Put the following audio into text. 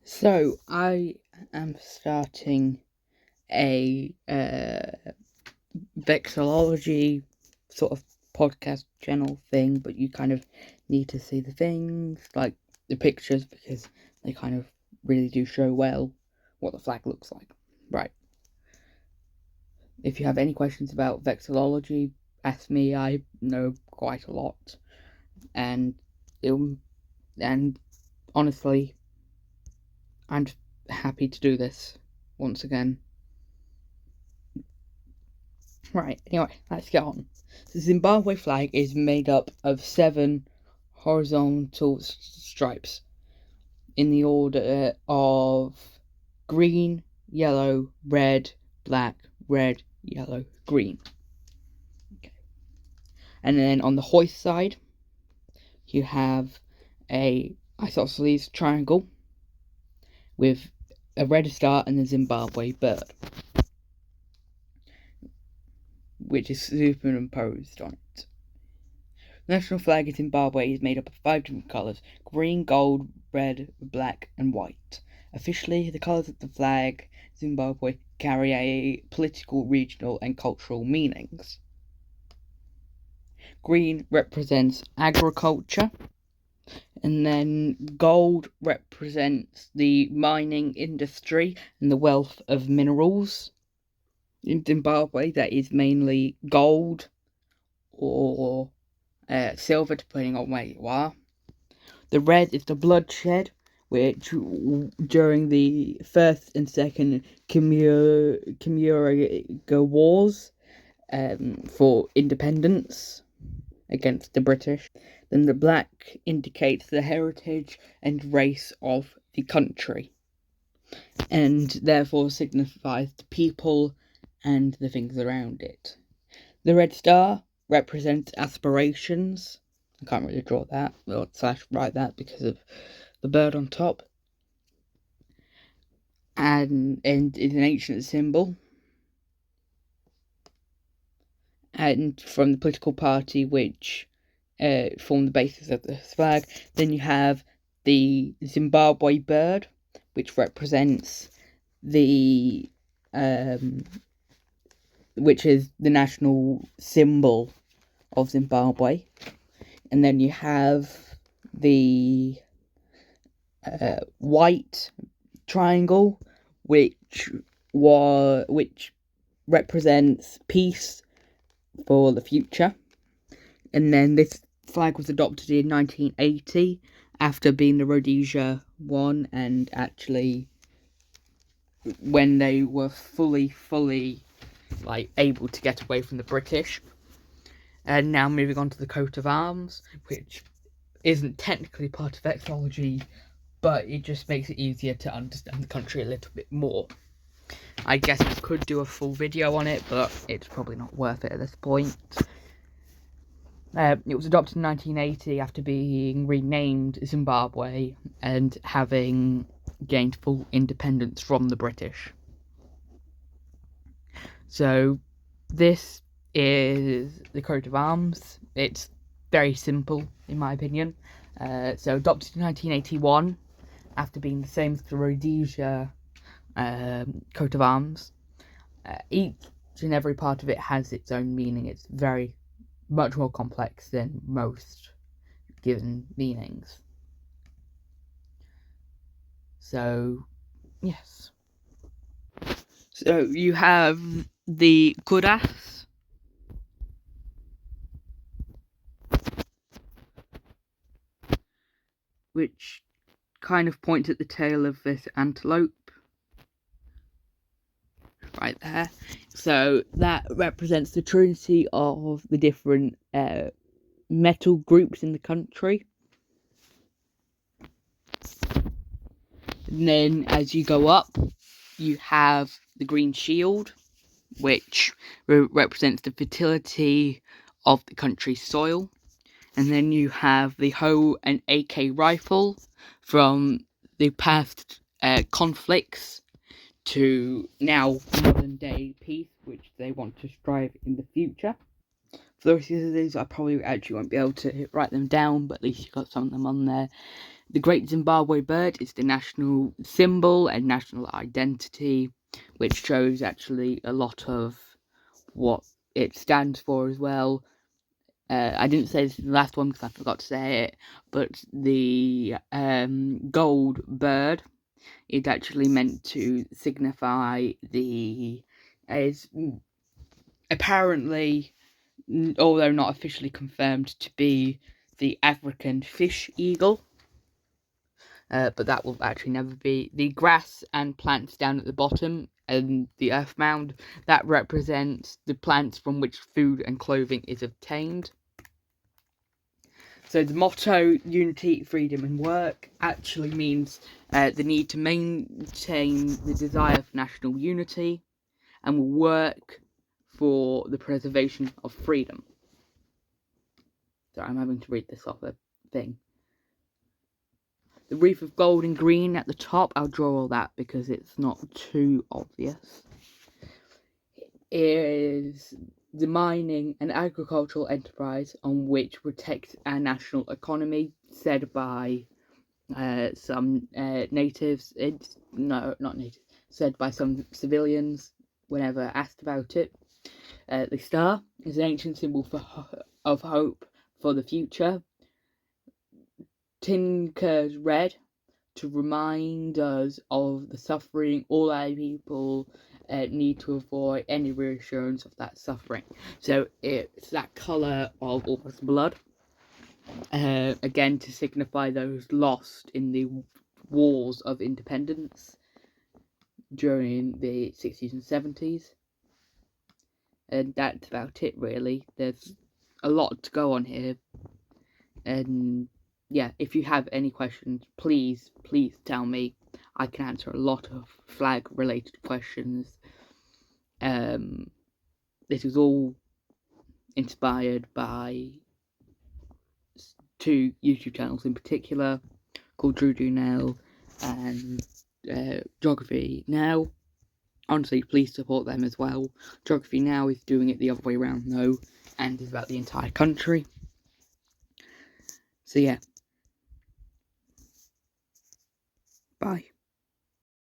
So I am starting a vexillology sort of podcast channel thing, but you kind of need to see the things, like the pictures, because they kind of really do show well what the flag looks like. Right. If you have any questions about vexillology, ask me. I know quite a lot, and and honestly, I'm happy to do this once again. Right, anyway, let's get on. The Zimbabwe flag is made up of 7 horizontal stripes in the order of green, yellow, red, black, red, yellow, green. Okay. And then on the hoist side, you have a isosceles triangle with a red star and the Zimbabwe bird, which is superimposed on it. The national flag of Zimbabwe is made up of 5 different colours: green, gold, red, black, and white. Officially, the colours of the flag Zimbabwe carry a political, regional, and cultural meanings. Green represents agriculture, and then gold represents the mining industry and the wealth of minerals. In Zimbabwe, that is mainly gold or silver, depending on where you are. The red is the bloodshed, which during the first and second Kimura Wars for independence against the British. Then the black indicates the heritage and race of the country, and therefore signifies the people and the things around it. The red star represents aspirations. I can't really draw that or write that because of the bird on top. And is an ancient symbol. And from the political party which form the basis of the flag. Then you have the Zimbabwe bird, which represents which is the national symbol of Zimbabwe. And then you have the white triangle, which represents peace for the future. And then this flag was adopted in 1980 after being the Rhodesia one, and actually when they were fully able to get away from the British. And now moving on to the coat of arms, which isn't technically part of vexillology, but it just makes it easier to understand the country a little bit more. I guess I could do a full video on it, but it's probably not worth it at this point. It was adopted in 1980 after being renamed Zimbabwe and having gained full independence from the British. So this is the coat of arms. It's very simple, in my opinion. So adopted in 1981 after being the same as the Rhodesia coat of arms. Each and every part of it has its own meaning. It's very much more complex than most given meanings. So, yes. So you have the kuras, which kind of points at the tail of this antelope. Right there. So that represents the trinity of the different metal groups in the country. And then as you go up, you have the green shield, which represents the fertility of the country's soil. And then you have the hoe and AK rifle from the past conflicts to now modern day peace, which they want to strive in the future. For the rest of these, I probably actually won't be able to write them down, but at least you got some of them on there. The Great Zimbabwe bird is the national symbol and national identity, which shows actually a lot of what it stands for as well. I didn't say this in the last one because I forgot to say it, but the gold bird is actually meant to signify is apparently, although not officially confirmed, to be the African fish eagle. But that will actually never be. The grass and plants down at the bottom and the earth mound, that represents the plants from which food and clothing is obtained. So the motto, unity, freedom and work, actually means the need to maintain the desire for national unity and will work for the preservation of freedom. So I'm having to read this off a thing. The wreath of gold and green at the top, I'll draw all that because it's not too obvious. It is the mining and agricultural enterprise on which protects our national economy, said by some natives. No, not natives. Said by some civilians whenever asked about it. The star is an ancient symbol of hope for the future. Tinker's red to remind us of the suffering all our people need to avoid any reassurance of that suffering. So it's that colour of almost blood, again to signify those lost in the wars of independence during the 60s and 70s. And that's about it, really. There's a lot to go on here, and yeah, if you have any questions, please tell me. I can answer a lot of flag related questions. This was all inspired by two YouTube channels in particular, called Drew Do Now and Geography Now. Honestly, please support them as well. Geography Now is doing it the other way around though, and is about the entire country. So yeah. Bye.